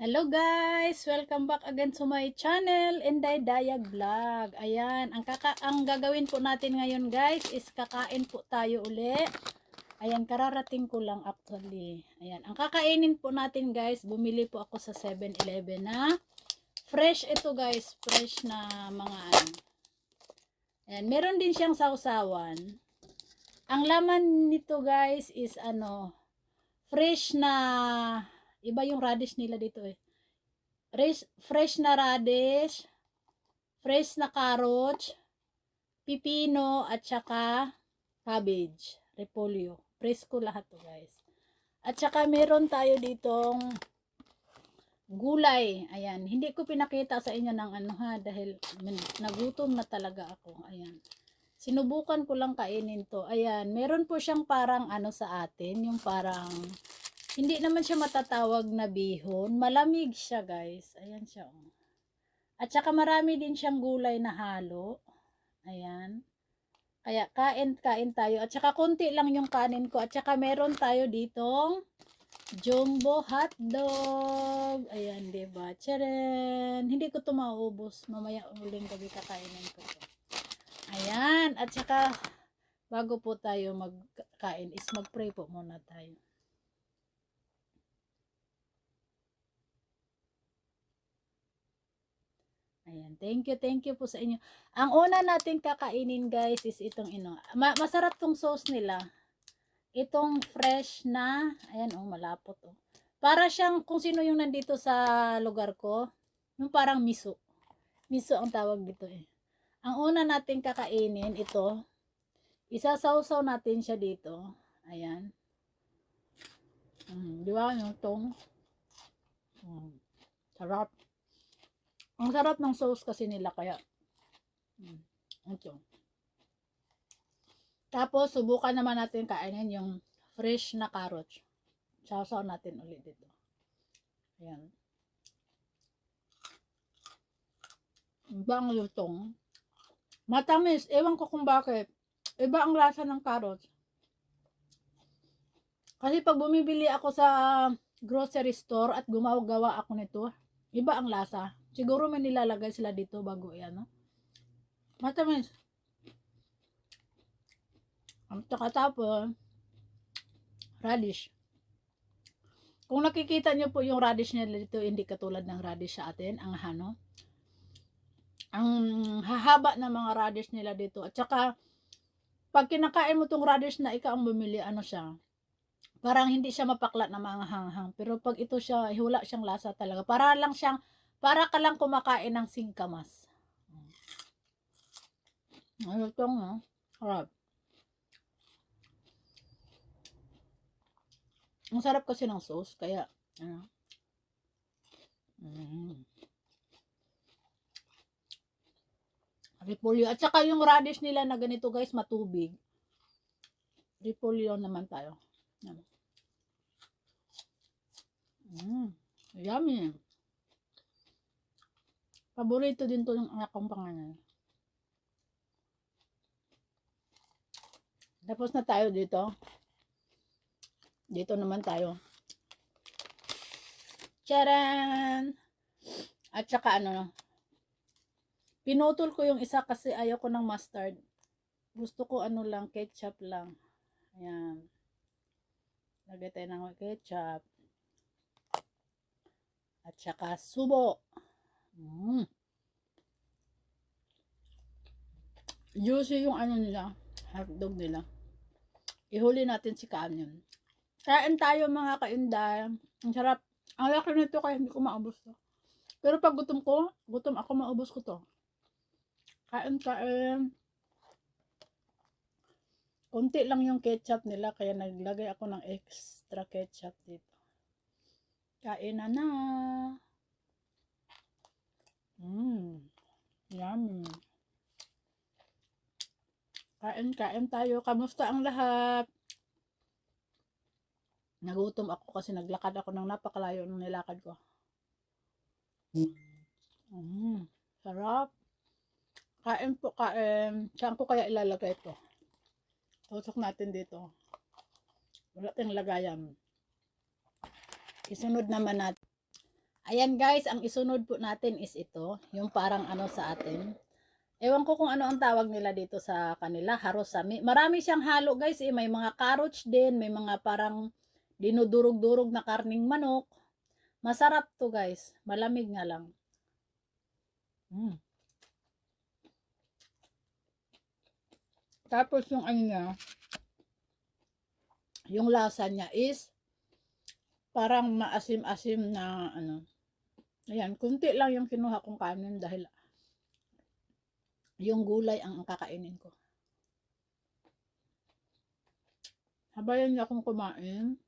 Hello guys! Welcome back again to my channel, Inday Dayag Vlog. Ayan, ang gagawin po natin ngayon guys is kakain po tayo uli. Ayan, kararating ko lang actually. Ayan, ang kakainin po natin guys, bumili po ako sa 7-Eleven na fresh ito guys, fresh na mga ano. Ayan, meron din siyang sausawan. Ang laman nito guys is fresh na, iba yung radish nila dito eh. Fresh na radish, fresh na carrots, pipino, at saka cabbage, repolyo. Presko lahat to guys. At saka meron tayo ditong gulay. Ayan, hindi ko pinakita sa inyo ng ano ha, dahil nagutom na talaga ako. Ayan. Sinubukan ko lang kainin to. Ayan, meron po siyang parang ano sa atin, yung parang hindi naman siya matatawag na bihon. Malamig siya guys. Ayan siya oh. At saka marami din siyang gulay na halo. Ayan. Kaya kain tayo. At saka konti lang yung kanin ko. At saka meron tayo ditong jumbo hotdog. Ayan, diba? Tcharan! Hindi ko to maubos. Mamaya uling gabi kakainin ko to. Ayan. At saka bago po tayo magkain is mag-pray po muna tayo. Ayan, thank you po sa inyo. Ang una natin kakainin guys is itong masarap tong sauce nila. Itong fresh na, ayan oh, malapot oh. Para siyang kung sino yung nandito sa lugar ko, yung parang miso. Miso ang tawag dito eh. Ang una natin kakainin ito, isasawsaw natin siya dito. Ayan. Di ba yung tong? Sarap. Ang sarap ng sauce kasi nila kaya. Ito. Tapos, subukan naman natin kainin yung fresh na carrots. Sausaw natin ulit dito. Ayan. Iba ang lutong. Matamis. Ewan ko kung bakit. Iba ang lasa ng carrots. Kasi pag bumibili ako sa grocery store at gumagawa ako nito, iba ang lasa. Siguro may nilalagay sila dito bago yan, no? Matamis. Ang tapos, radish. Kung nakikita nyo po yung radish nila dito, hindi katulad ng radish sa atin, ang hahaba ng mga radish nila dito. At saka, pag kinakain mo tong radish na ikaw ang bumili, ano siya, parang hindi siya mapakla na mga hanghang. Pero pag ito siya, wala siyang lasa talaga. Para ka lang kumakain ng singkamas. Ano ito nga? Harap. Ang sarap kasi ng sauce, kaya, repolyo. At saka yung radish nila na ganito guys, matubig. Repolyo naman tayo. Yummy. Paborito din to ng anak kong panganay. Tapos na tayo dito. Dito naman tayo. Charan! At saka pinutol ko yung isa kasi ayaw ko ng mustard. Gusto ko lang, ketchup lang. Ayan. Lagay tayo ng ketchup. At saka subo. Juicy yung nila. Hotdog nila. Ihuli natin si Canyon. Kain tayo mga kainday. Ang sarap. Ang laki nito kaya hindi ko maubos to. Pero pag gutom ako, maubos ko to. Kain. Kunti lang yung ketchup nila kaya naglagay ako ng extra ketchup dito. Kain na. Yummy. Kain tayo. Kamusta ang lahat? Nagutom ako kasi naglakad ako ng napakalayo ng nilakad ko. Sarap. Kain po, kain. Saan ko kaya ilalagay ito? Tusok natin dito. Wala tayong lagayan. Isunod naman natin. Ayan guys, ang isunod po natin is ito. Yung parang ano sa atin. Ewan ko kung ano ang tawag nila dito sa kanila. Harosami. Marami siyang halo guys. Eh. May mga carrots din. May mga parang dinudurog-durog na karning manok. Masarap to guys. Malamig nga lang. Tapos yung ano niya, yung lasa niya is parang maasim-asim na ano. Ayan, kunti lang yung kinuha kong kanin dahil yung gulay ang kakainin ko. Habayan niya akong kumain.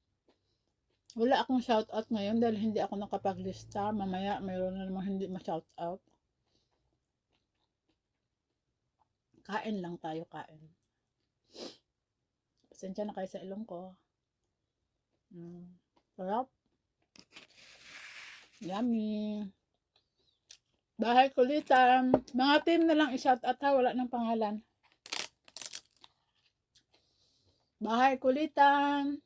Wala akong shoutout ngayon dahil hindi ako nakapaglista. Mamaya mayroon na namang hindi ma-shoutout. Kain lang tayo, kain. Pasensya na kayo sa ilong ko. Sarap. Yummy. Bahay Kulitan. Mga team na lang i-shoutout ha. Wala ng pangalan. Bahay Kulitan.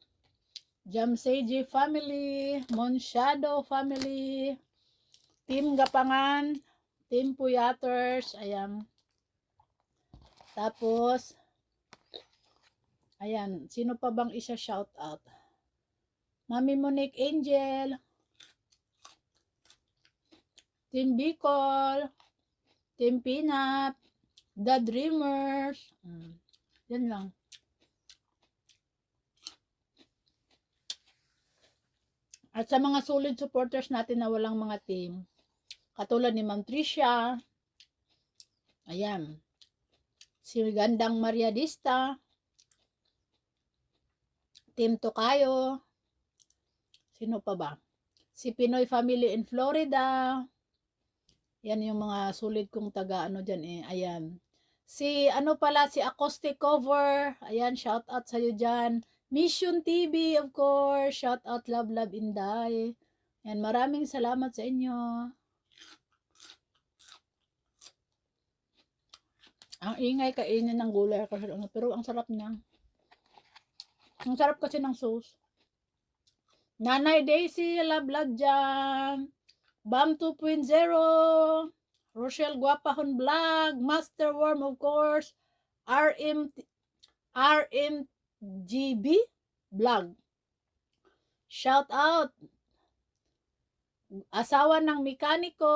Jamseji family. Monsyado family. Team Gapangan. Team Puyaters. Ayan. Tapos, ayan. Sino pa bang isa shoutout? Mami Monique Angel. Team Bicol. Team Peanut. The Dreamers. Yan lang. At sa mga solid supporters natin na walang mga team, katulad ni Ma'am Tricia, ayan, si Gandang Mariadista, Team Tokayo, sino pa ba? Si Pinoy Family in Florida, yan yung mga solid kong taga ano dyan eh, ayan. Si ano pala, si Acoustic Cover, ayan, shout out sa'yo dyan. Mission TV, of course. Shout out, love, love, Inday. Yan, maraming salamat sa inyo. Ang ingay kainin ng gulay kasi ano, pero ang sarap niya. Ang sarap kasi ng sauce. Nanay Daisy, love, love dyan. Bam 2.0. Rochelle Guapahon Vlog. Master Worm, of course. RMGB Vlog. Shout out. Asawa ng mekaniko.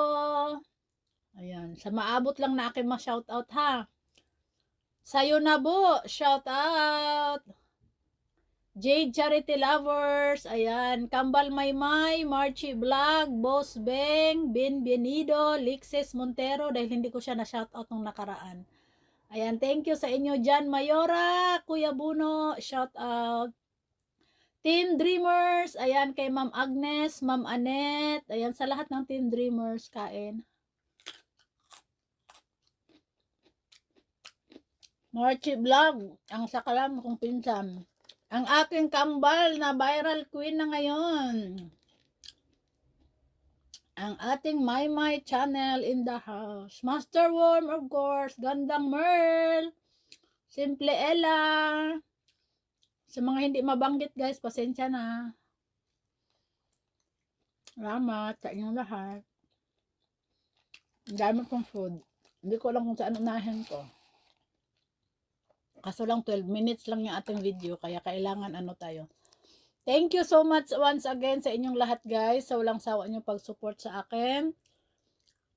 Ayan. Sa maabot lang na aking ma-shout out ha. Sayo na po. Shout out. Jade Charity Lovers. Ayan. Kambal Maymay. Marchie Vlog. Boss Beng. Bienvenido. Lixes Montero. Dahil hindi ko siya na-shout out nung nakaraan. Ayan. Thank you sa inyo dyan. Mayora. Kuya Buno. Shout out. Team Dreamers, ayan kay Ma'am Agnes, Ma'am Annette, ayan sa lahat ng Team Dreamers, kain. Marchie Vlog, ang sakalam kong pinsan. Ang aking kambal na viral queen na ngayon. Ang ating My channel in the house. Master Worm, of course, Gandang Merl, Simple Ella. Sa mga hindi mabanggit guys, pasensya na. Salamat sa inyong lahat. Ang dami kong food. Hindi ko alam kung saan unahin ko. Kaso lang 12 minutes lang yung ating video, kaya kailangan ano tayo. Thank you so much once again sa inyong lahat guys, sa walang sawa niyong pag-support sa akin.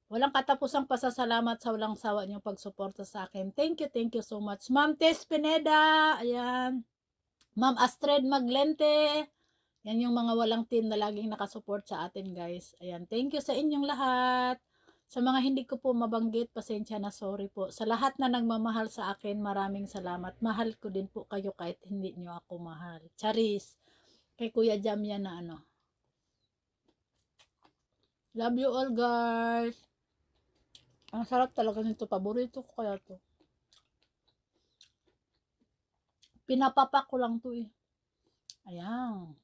Walang katapusang pasasalamat sa walang sawa niyong pag-suporta sa akin. Thank you so much. Ma'am Tess Pineda, ayan. Ma'am Astrid Maglente, yan yung mga walang team na laging nakasupport sa atin guys. Ayan, thank you sa inyong lahat. Sa mga hindi ko po mabanggit, pasensya na, sorry po. Sa lahat na nagmamahal sa akin, maraming salamat. Mahal ko din po kayo kahit hindi nyo ako mahal. Charis. Kay Kuya Jam yan na ano. Love you all guys. Ang sarap talaga nito. Paborito ko kaya to. Pinapapak ko lang to eh. Ayan.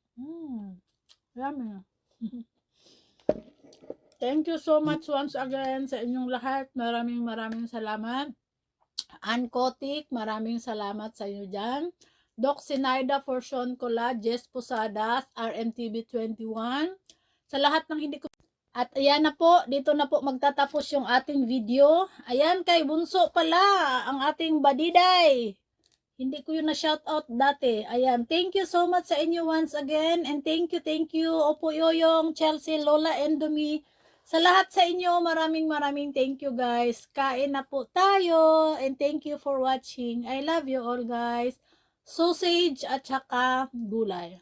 Ayan. Thank you so much once again sa inyong lahat. Maraming salamat. Ann Kotik, maraming salamat sa inyo dyan. Doc Sinaida, Forson Cola, Jess Posadas, RMTV 21. Sa lahat ng hindi ko At ayan na po, dito na po magtatapos yung ating video. Ayan, kay Bunso pala, ang ating badiday. Hindi ko yun na shoutout dati. Ayan, thank you so much sa inyo once again. And thank you, Opo Yoyong, Chelsea, Lola, Endomi. Sa lahat sa inyo, maraming thank you guys. Kain na po tayo. And thank you for watching. I love you all guys. Sausage at saka gulay.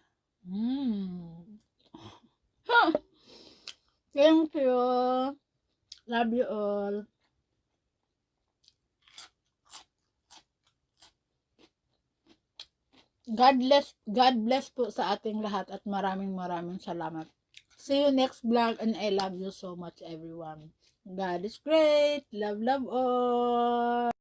Thank you. Love you all. God bless po sa ating lahat at maraming salamat. See you next vlog and I love you so much everyone. God is great. Love all.